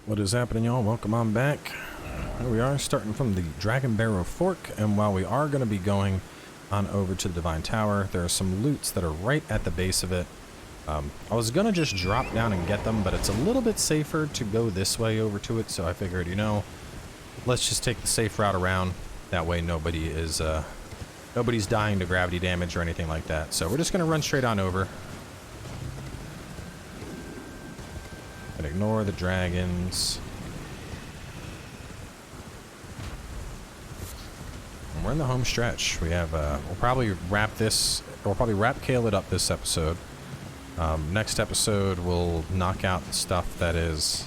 What is happening, y'all? Welcome on back. Here we are, starting from the Dragon Barrow Fork, and while we are going to be going on over to the Divine Tower, there are some loots that are right at the base of it. I was going to just drop down and get them, but it's a little bit safer to go this way over to it, so I figured, you know, let's just take the safe route around. That way nobody is, nobody's dying to gravity damage or anything like that. So we're just going to run straight on over. And ignore the dragons. And we're in the home stretch. We have, we'll probably wrap Caelid up this episode. Next episode, we'll knock out the stuff that is,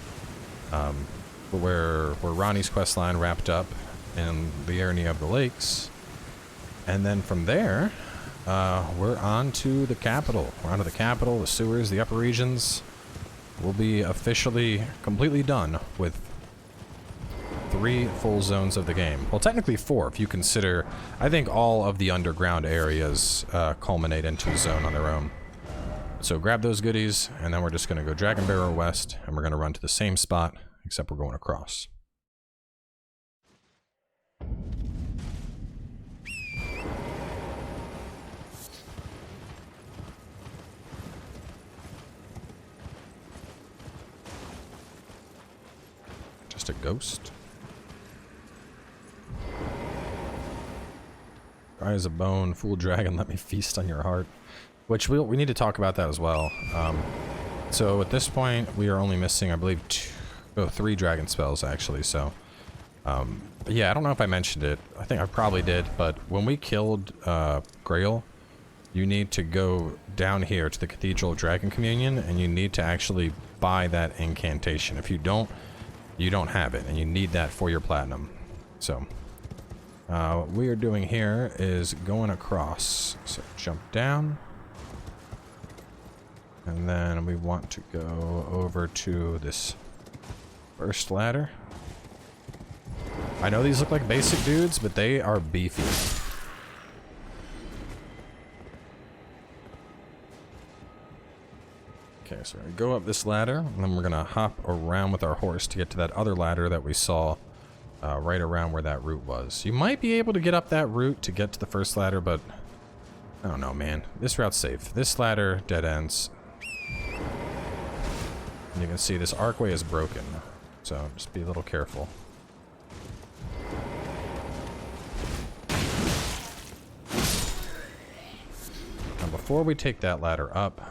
where Ronnie's questline wrapped up in the area of the lakes. And then from there, we're on to the capital. We're on to the capital, the sewers, the upper regions. We'll be officially completely done with 3 full zones of the game. Well, technically 4 if you consider, I think all of the underground areas culminate into a zone on their own. So grab those goodies, and then we're just going to go Dragon Barrow West, and we're going to run to the same spot, except we're going across. Just a ghost. Dry as a bone, fool dragon, let me feast on your heart. Which we need to talk about that as well. So at this point, we are only missing, I believe, 3 dragon spells, actually. So, yeah, I don't know if I mentioned it. I think I probably did. But when we killed Grail, you need to go down here to the Cathedral of Dragon Communion, and you need to actually buy that incantation. If you don't, you don't have it, and you need that for your platinum. So, what we are doing here is going across. So jump down. And then we want to go over to this first ladder. I know these look like basic dudes, but they are beefy. Okay, so we're gonna go up this ladder, and then we're gonna hop around with our horse to get to that other ladder that we saw right around where that route was. You might be able to get up that route to get to the first ladder, but I don't know, man. This route's safe. This ladder dead ends. And you can see this archway is broken, so just be a little careful. Now before we take that ladder up,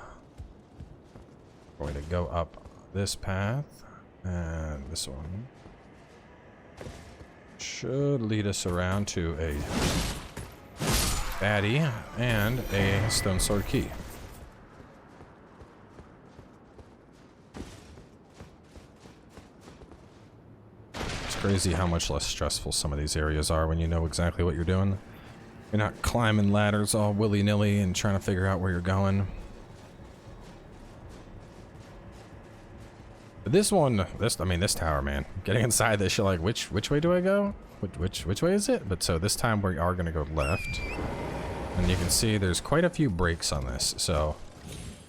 we're going to go up this path, and this one should lead us around to a baddie and a stone sword key. Crazy how much less stressful some of these areas are when you know exactly what you're doing. You're not climbing ladders all willy-nilly and trying to figure out where you're going. But this one, this tower, man. Getting inside this, you're like, which way do I go? Which way is it? But so this time we are going to go left. And you can see there's quite a few brakes on this. So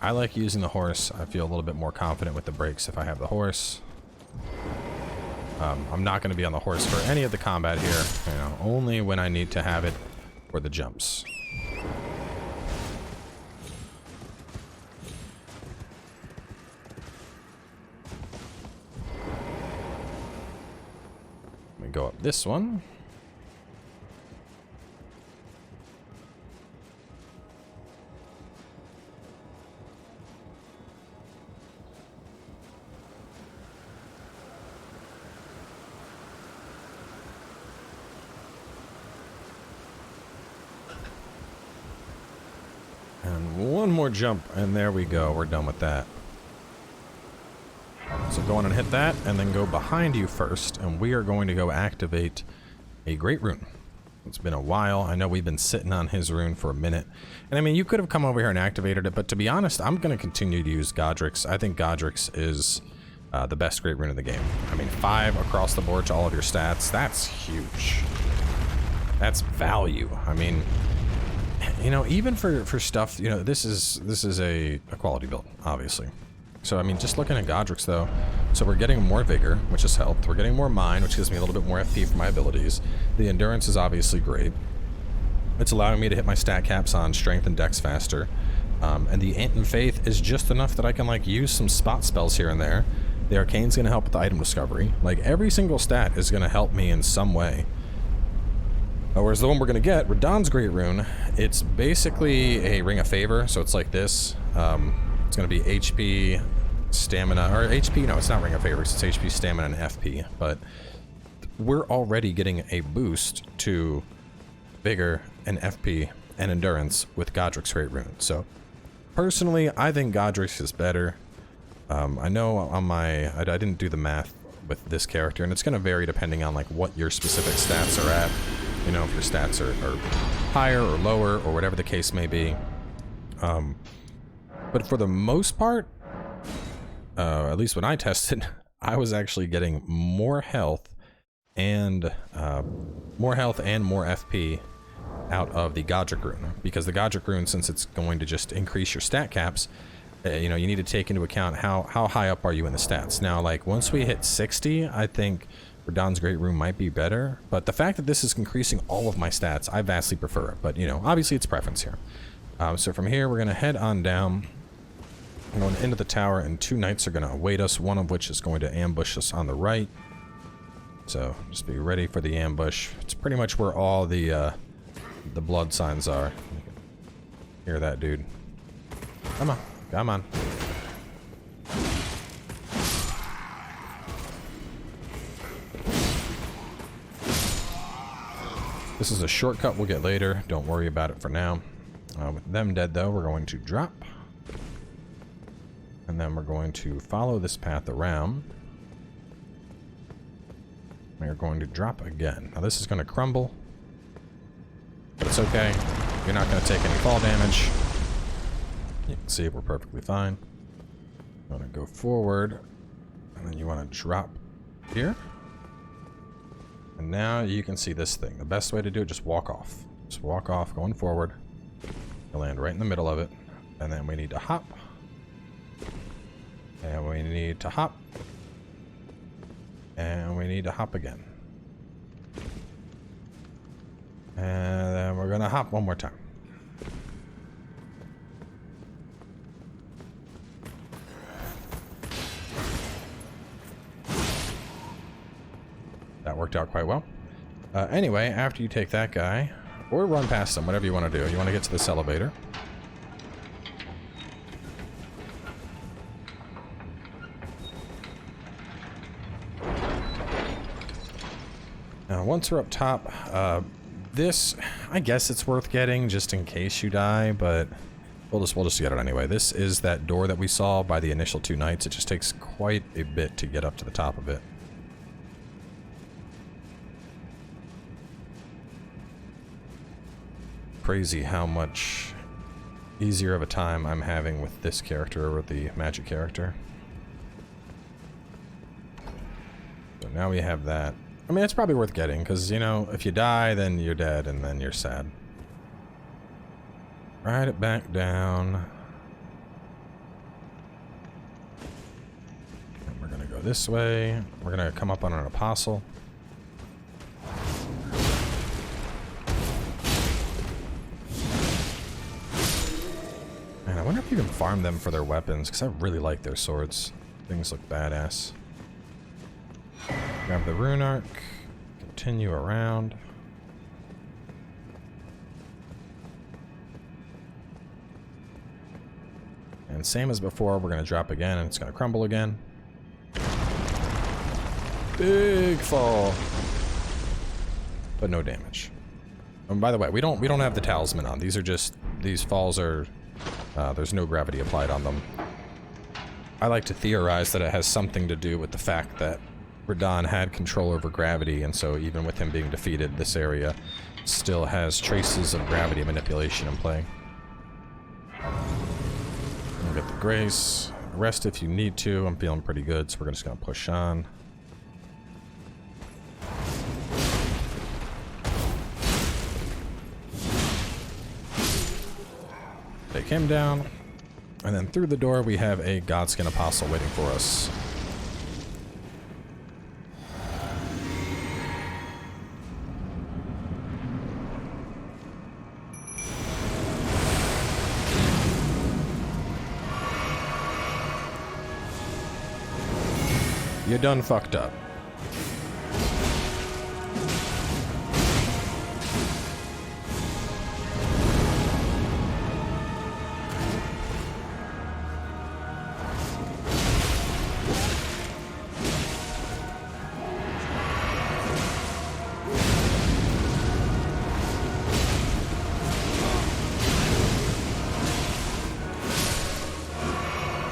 I like using the horse. I feel a little bit more confident with the brakes if I have the horse. I'm not going to be on the horse for any of the combat here, you know, only when I need to have it for the jumps. Let me go up this one. One more jump, and there we go. We're done with that. So go on and hit that, and then go behind you first, and we are going to go activate a great rune. It's been a while. I know we've been sitting on his rune for a minute. And I mean, you could have come over here and activated it, but to be honest, I'm going to continue to use Godric's. I think Godric's is the best great rune in the game. I mean, 5 across the board to all of your stats. That's huge. That's value. I mean, you know, even for stuff, you know, this is a quality build, obviously. So, I mean, just looking at Godric's, though, so we're getting more Vigor, which is health. We're getting more Mind, which gives me a little bit more FP for my abilities. The Endurance is obviously great. It's allowing me to hit my stat caps on Strength and Dex faster. And the Ant and Faith is just enough that I can, like, use some spot spells here and there. The Arcane's going to help with the item discovery. Like, every single stat is going to help me in some way. Whereas the one we're going to get, Radahn's Great Rune, it's basically a Ring of Favor, so it's like this. It's going to be HP, Stamina, or HP, no, it's not Ring of Favors, it's HP, Stamina, and FP, but we're already getting a boost to Vigor and FP and Endurance with Godric's Great Rune. So, personally, I think Godric's is better. I know on my, I didn't do the math with this character, and it's going to vary depending on, like, what your specific stats are at. You know, if your stats are higher or lower, or whatever the case may be. But for the most part, at least when I tested, I was actually getting more health and more FP out of the Godric Rune. Because the Godric Rune, since it's going to just increase your stat caps, you know, you need to take into account how high up are you in the stats. Now, like, once we hit 60, I think Radahn's Great Rune might be better, but the fact that this is increasing all of my stats, I vastly prefer it. But, you know, obviously it's preference here. So from here, we're going to head on down. We're going into the tower, and 2 knights are going to await us, one of which is going to ambush us on the right. So just be ready for the ambush. It's pretty much where all the blood signs are. You can hear that, dude. Come on. Come on. This is a shortcut we'll get later. Don't worry about it for now. With them dead, though, we're going to drop. And then we're going to follow this path around. We're going to drop again. Now, this is going to crumble. But it's okay. You're not going to take any fall damage. You can see we're perfectly fine. You want to go forward. And then you want to drop here. And now you can see this thing. The best way to do it, just walk off. Just walk off, going forward. You'll land right in the middle of it. And then we need to hop. And we need to hop. And we need to hop again. And then we're going to hop one more time. That worked out quite well. Anyway, after you take that guy, or run past him, whatever you want to do. You want to get to this elevator. Now, once we're up top, this, I guess it's worth getting just in case you die, but we'll just get it anyway. This is that door that we saw by the initial 2 knights. It just takes quite a bit to get up to the top of it. Crazy how much easier of a time I'm having with this character over the magic character. So now we have that. I mean, it's probably worth getting, because, you know, if you die, then you're dead, and then you're sad. Ride it back down. And we're gonna go this way. We're gonna come up on an apostle. Man, I wonder if you can farm them for their weapons, because I really like their swords. Things look badass. Grab the rune arc, continue around. And same as before, we're going to drop again and it's going to crumble again. Big fall. But no damage. And by the way, we don't have the talisman on. These are just, these falls are, there's no gravity applied on them. I like to theorize that it has something to do with the fact that Radahn had control over gravity, and so even with him being defeated, this area still has traces of gravity manipulation in play. We'll get the grace. Rest if you need to. I'm feeling pretty good, so we're just going to push on. Take him down. And then through the door, we have a godskin apostle waiting for us. You done fucked up.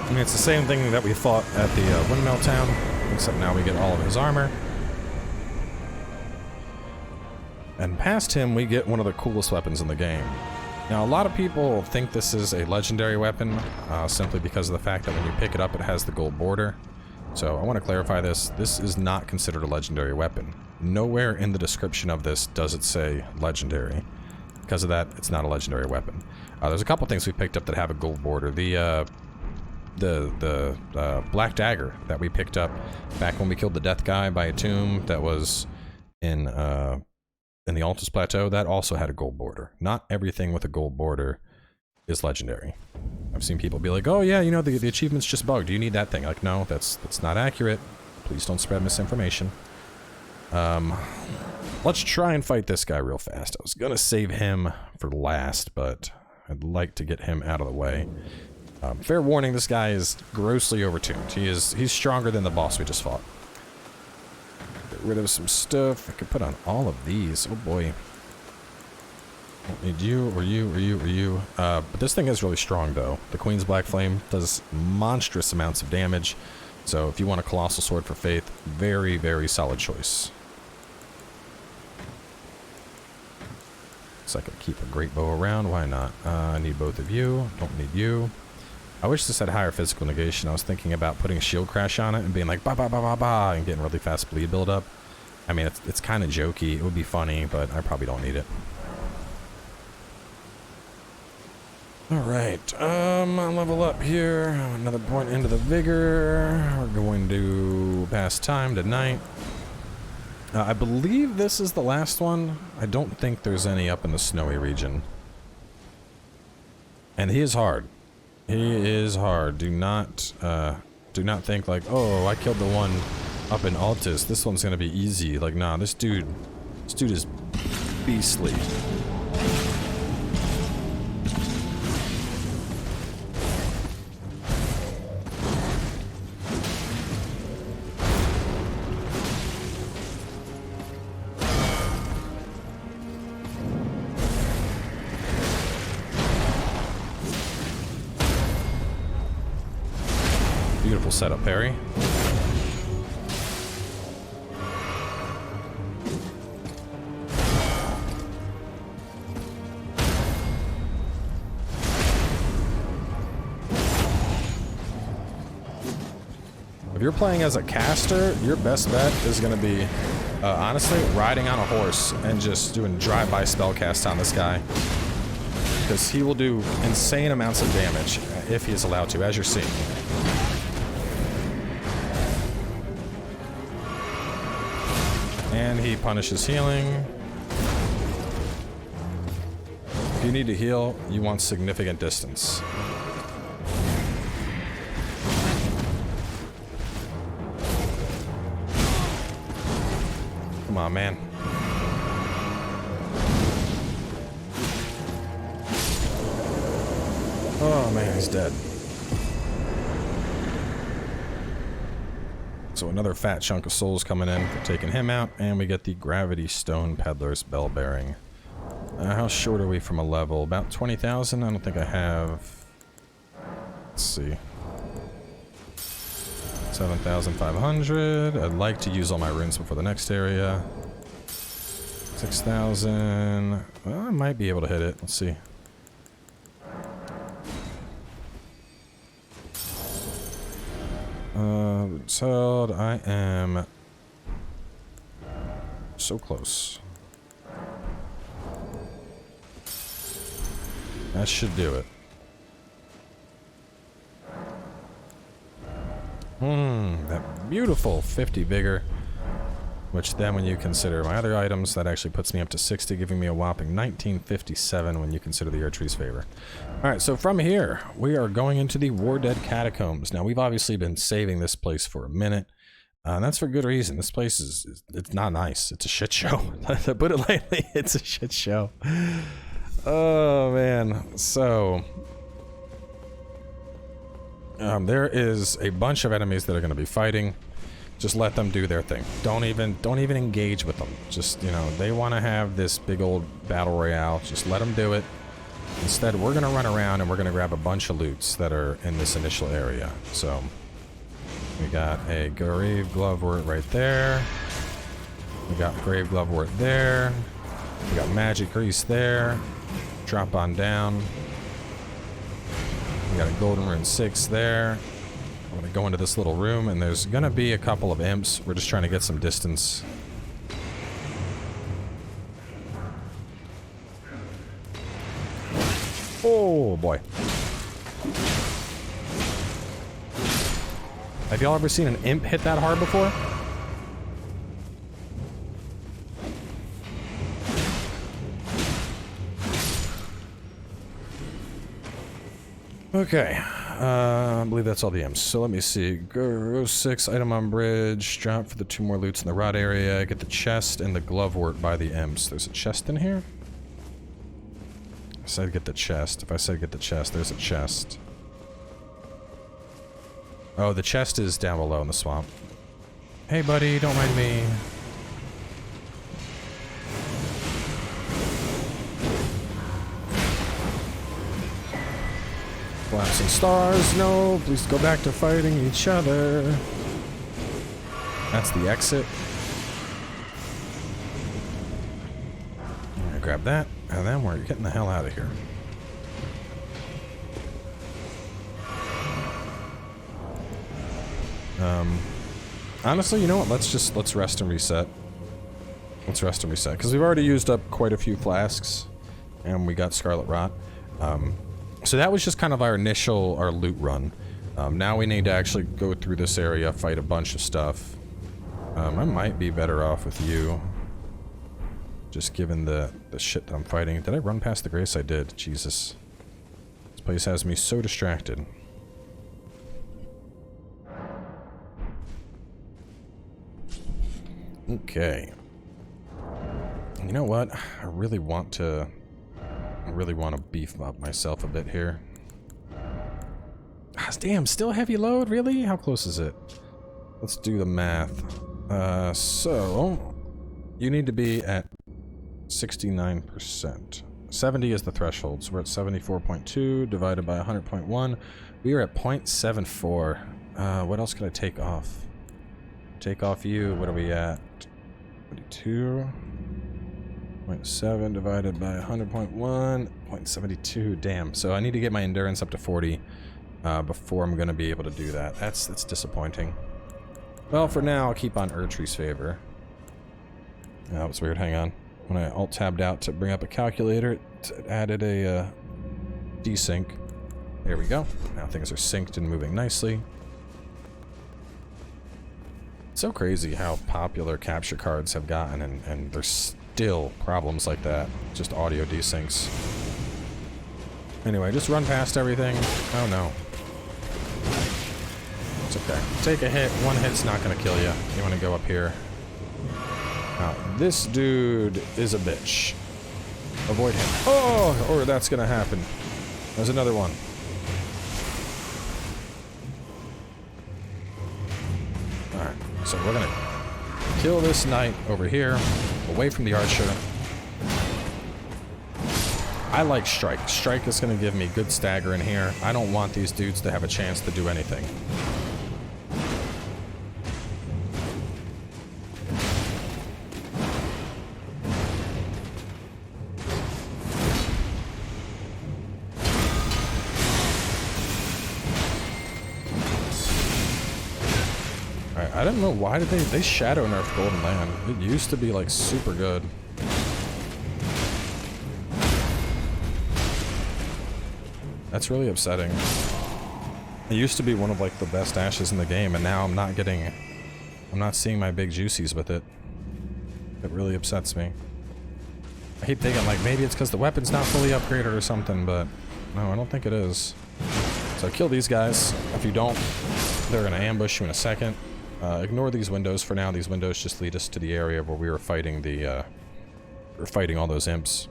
I mean, it's the same thing that we fought at the Windmill Town, except now we get all of his armor. And past him, we get one of the coolest weapons in the game. Now, a lot of people think this is a legendary weapon, simply because of the fact that when you pick it up, it has the gold border. So I want to clarify this. This is not considered a legendary weapon. Nowhere in the description of this does it say legendary. Because of that, it's not a legendary weapon. There's a couple things we picked up that have a gold border. The black dagger that we picked up back when we killed the death guy by a tomb that was in the Altus Plateau, that also had a gold border. Not everything with a gold border is legendary. I've seen people be like, oh yeah, you know, the achievement's just bugged. Do you need that thing? Like, no, that's not accurate. Please don't spread misinformation. Let's try and fight this guy real fast. I was gonna save him for last, but I'd like to get him out of the way. Fair warning, this guy is grossly overtuned. He's stronger than the boss we just fought. Get rid of some stuff. I could put on all of these. Oh boy. Don't need you, or you, or you, or you. But this thing is really strong though. The Queen's Black Flame does monstrous amounts of damage. So if you want a Colossal Sword for Faith, very, very solid choice. So I could keep a great bow around, why not? I need both of you, don't need you. I wish this had higher physical negation. I was thinking about putting a shield crash on it and being like ba ba ba ba ba and getting really fast bleed build up. I mean, it's kind of jokey. It would be funny, but I probably don't need it. Alright, I'll level up here. Another point into the vigor. We're going to pass time tonight. I believe this is the last one. I don't think there's any up in the snowy region. And he is hard. He is hard. Do not think like, oh, I killed the one up in Altus. This one's gonna be easy. Like, nah, this dude is beastly. Beautiful setup, parry. If you're playing as a caster, your best bet is going to be, honestly, riding on a horse and just doing drive-by spellcasts on this guy. Because he will do insane amounts of damage if he is allowed to, as you're seeing. And he punishes healing. If you need to heal, you want significant distance. Come on, man. Oh man, he's dead. So another fat chunk of souls coming in for taking him out, and we get the Gravity Stone Peddler's Bell Bearing. How short are we from a level? About 20,000? I don't think I have... Let's see. 7,500. I'd like to use all my runes before the next area. 6,000. Well, I might be able to hit it. Let's see. So I am so close. That should do it. That beautiful 50 vigor. Which then when you consider my other items, that actually puts me up to 60, giving me a whopping 1957 when you consider the Erdtree's favor. Alright, so from here, we are going into the War Dead Catacombs. Now, we've obviously been saving this place for a minute. And that's for good reason. This place it's not nice. It's a shit show. To put it lightly, it's a shit show. Oh, man. So, there is a bunch of enemies that are going to be fighting. Just let them do their thing. Don't even engage with them. Just, you know, they want to have this big old battle royale. Just let them do it. Instead, we're going to run around and we're going to grab a bunch of loots that are in this initial area. So, we got a Grave Glovewort right there. We got Grave Glovewort there. We got Magic Grease there. Drop on down. We got a Golden Rune 6 there. I'm gonna go into this little room, and there's gonna be a couple of imps. We're just trying to get some distance. Oh boy. Have y'all ever seen an imp hit that hard before? Okay. I believe that's all the imps. So let me see. Go 6, item on bridge. Drop for the 2 more loots in the rod area. Get the chest and the glovewort by the imps. There's a chest in here? I said get the chest. If I said get the chest, there's a chest. Oh, the chest is down below in the swamp. Hey buddy, don't mind me. Collapsing stars, no, please go back to fighting each other. That's the exit. I'm gonna grab that, and then we're getting the hell out of here. Honestly, you know what? Let's rest and reset. Let's rest and reset, because we've already used up quite a few flasks, and we got Scarlet Rot. So that was just kind of our loot run. Now we need to actually go through this area, fight a bunch of stuff. I might be better off with you. Just given the shit that I'm fighting. Did I run past the grace? I did. Jesus. This place has me so distracted. Okay. You know what? I really want to beef up myself a bit here. Ah, damn, still heavy load? Really? How close is it? Let's do the math. So you need to be at 69%. 70 is the threshold, so we're at 74.2 divided by 100.1. We are at 0.74. What else could I take off? Take off you. What are we at? 22. 0.7 divided by 100.1, 0.72. Damn. So I need to get my endurance up to 40 before I'm going to be able to do that. That's disappointing. Well, for now, I'll keep on Erdtree's favor. That was weird. Hang on. When I alt-tabbed out to bring up a calculator, it added a desync. There we go. Now things are synced and moving nicely. It's so crazy how popular capture cards have gotten, and there's still problems like that. Just audio desyncs. Anyway, just run past everything. Oh no. It's okay. Take a hit. One hit's not gonna kill you. You wanna go up here. Now, this dude is a bitch. Avoid him. Oh! Or that's gonna happen. There's another one. Alright, so we're gonna kill this knight over here, away from the archer. I like strike. Strike is going to give me good stagger in here. I don't want these dudes to have a chance to do anything. I don't know why did they shadow nerf Golden Land. It used to be like super good. That's really upsetting. It used to be one of like the best ashes in the game, and now I'm not seeing my big juicies with it. It really upsets me. I keep thinking like maybe it's because the weapon's not fully upgraded or something, but no, I don't think it is. So kill these guys. If you don't, they're gonna ambush you in a second. Ignore these windows for now. These windows just lead us to the area where we were fighting all those imps.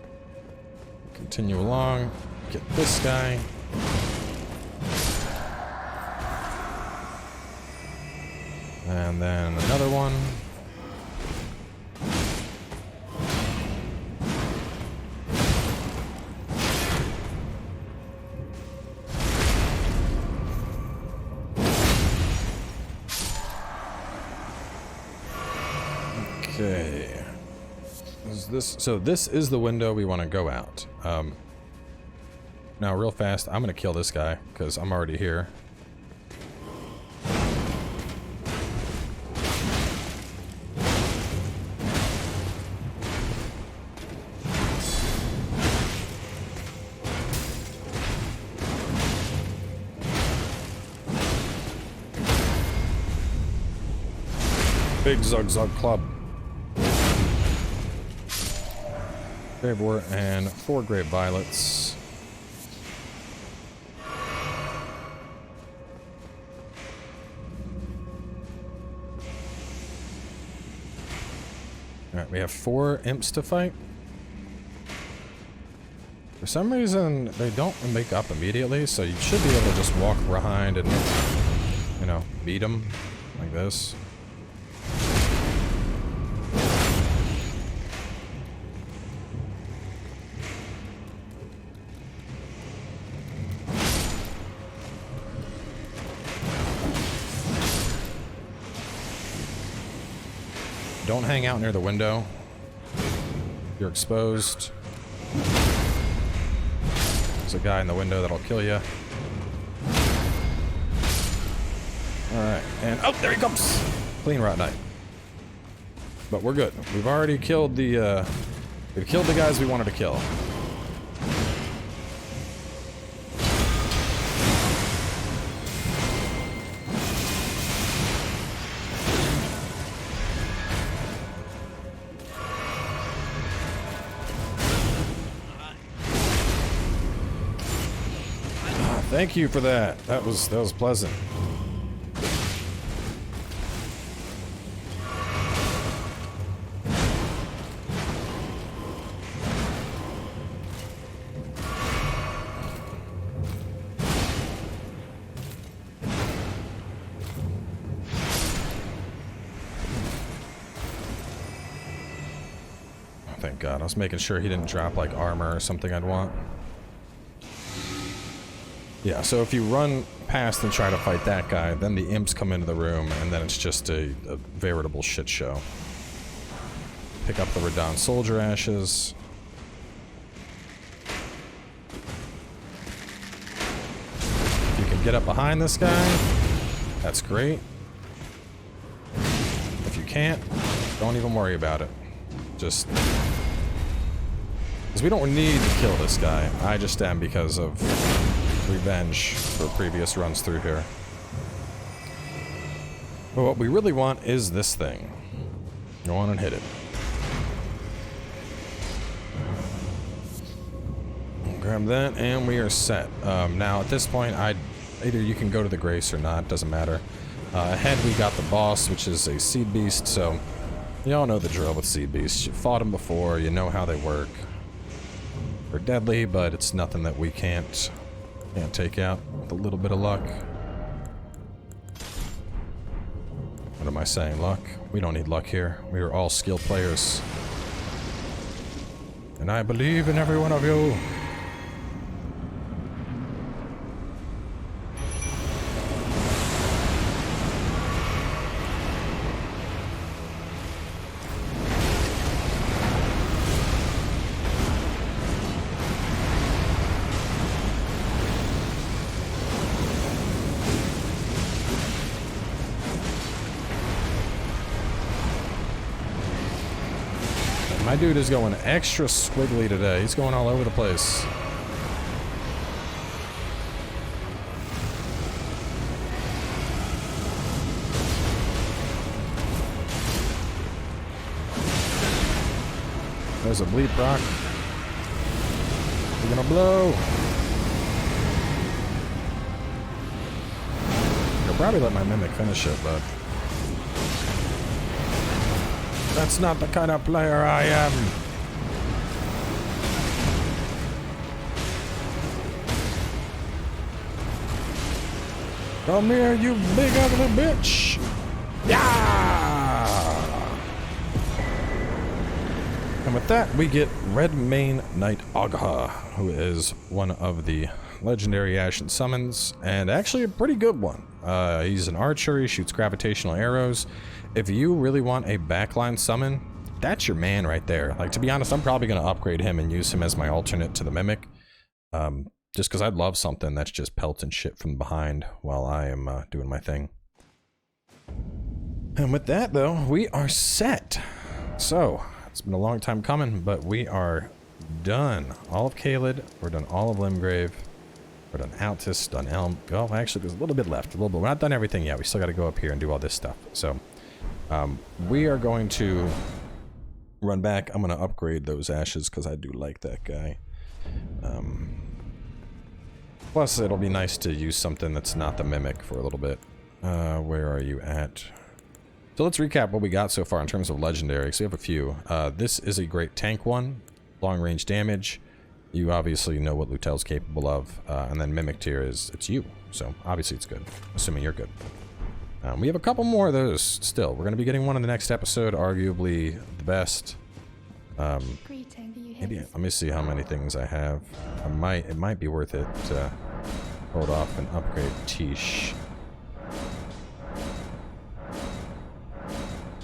Continue along. Get this guy. And then another one. Okay. So this is the window we want to go out. Now real fast, I'm gonna kill this guy because I'm already here. Big Zug Club. Grave wort and 4 Grave Violets. Alright, we have 4 imps to fight. For some reason, they don't wake up immediately, so you should be able to just walk behind and, you know, beat them like this. Don't hang out near the window. You're exposed. There's a guy in the window that'll kill you. Alright, and oh, there he comes! Clean Rot Knight. But we're good. We've already killed the guys we wanted to kill. Thank you for that. That was pleasant. Oh, thank God. I was making sure he didn't drop like armor or something I'd want. Yeah, so if you run past and try to fight that guy, then the imps come into the room, and then it's just a veritable shit show. Pick up the Radon Soldier Ashes. If you can get up behind this guy, that's great. If you can't, don't even worry about it. Just... because we don't need to kill this guy. I just am because of... revenge for previous runs through here. But what we really want is this thing. Go on and hit it. Grab that, and we are set. Now, at this point, either you can go to the Grace or not, doesn't matter. Ahead, we got the boss, which is a Seed Beast, so you all know the drill with Seed Beasts. You fought them before, you know how they work. They're deadly, but it's nothing that we can't take out with a little bit of luck. What am I saying, luck? We don't need luck here. We are all skilled players. And I believe in every one of you. My dude is going extra squiggly today. He's going all over the place. There's a bleed proc. We're gonna blow. I'll probably let my mimic finish it, but that's not the kind of player I am. Come here, you big ugly bitch! Yeah! And with that, we get Red Mane Knight Agha, who is one of the legendary Ashen summons, and actually a pretty good one. He's an archer, he shoots gravitational arrows. If you really want a backline summon, that's your man right there. Like, to be honest, I'm probably going to upgrade him and use him as my alternate to the Mimic. Just because I'd love something that's just pelting shit from behind while I am doing my thing. And with that, though, we are set. So, it's been a long time coming, but we are done. All of Caelid, we're done all of Limgrave, we're done Altus, done Elm. Well, actually, there's a little bit left. A little bit. We're not done everything yet. We still got to go up here and do all this stuff. So, we are going to run back. I'm going to upgrade those ashes because I do like that guy. Plus, it'll be nice to use something that's not the Mimic for a little bit. Where are you at? So let's recap what we got so far in terms of legendaries. We have a few. This is a great tank one. Long range damage. You obviously know what Lutel's capable of. And then Mimic tier is, it's you. So obviously it's good. Assuming you're good. We have a couple more of those still. We're going to be getting one in the next episode. Arguably the best. Maybe, let me see how many things I have. It might be worth it to hold off and upgrade Tish.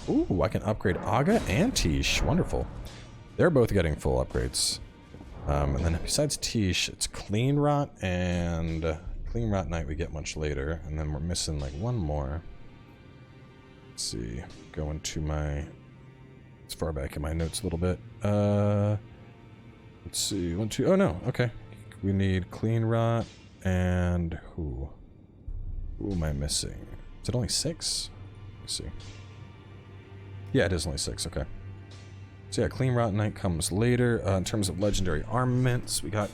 Ooh, I can upgrade Aga and Tish. Wonderful. They're both getting full upgrades. And then besides Tish, it's Clean Rot and Clean Rot Knight we get much later. And then we're missing like one more. Let's see. Going to my... It's far back in my notes a little bit. Let's see. 1, 2... Oh, no. Okay. We need Clean Rot and... Who am I missing? Is it only 6? Let's see. Yeah, it is only 6. Okay. So yeah, Clean Rot Knight comes later. In terms of legendary armaments, we got...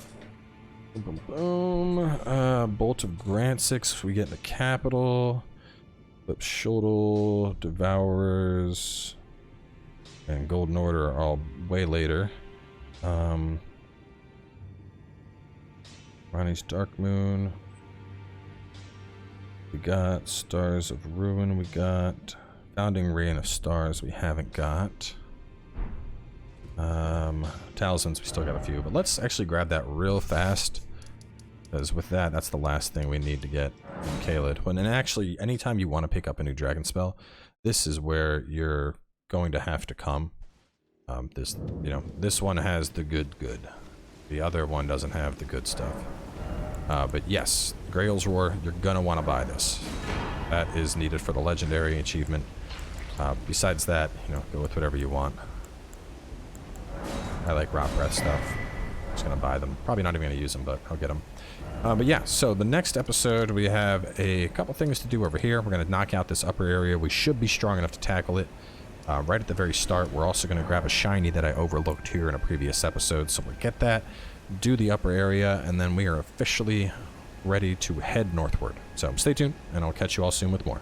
Boom, boom, boom. Bolt of Grant 6. We get the Capital. Flip Shotel. Devourers. And Golden Order are all way later. Ronnie's Dark Moon. We got Stars of Ruin. We got Founding Rain of Stars. We haven't got. Talismans. We still got a few. But let's actually grab that real fast. Because with that, that's the last thing we need to get in Caelid. And actually, anytime you want to pick up a new dragon spell, this is where you're going to have to come. This one has the good. The other one doesn't have the good stuff. But yes, Grail's Roar, you're gonna want to buy this. That is needed for the legendary achievement. Besides that, go with whatever you want. I like Rot Breath stuff. I'm just gonna buy them. Probably not even gonna use them, but I'll get them. But yeah, so the next episode, we have a couple things to do over here. We're gonna knock out this upper area. We should be strong enough to tackle it. Right at the very start, we're also going to grab a shiny that I overlooked here in a previous episode. So we'll get that, do the upper area, and then we are officially ready to head northward. So stay tuned, and I'll catch you all soon with more.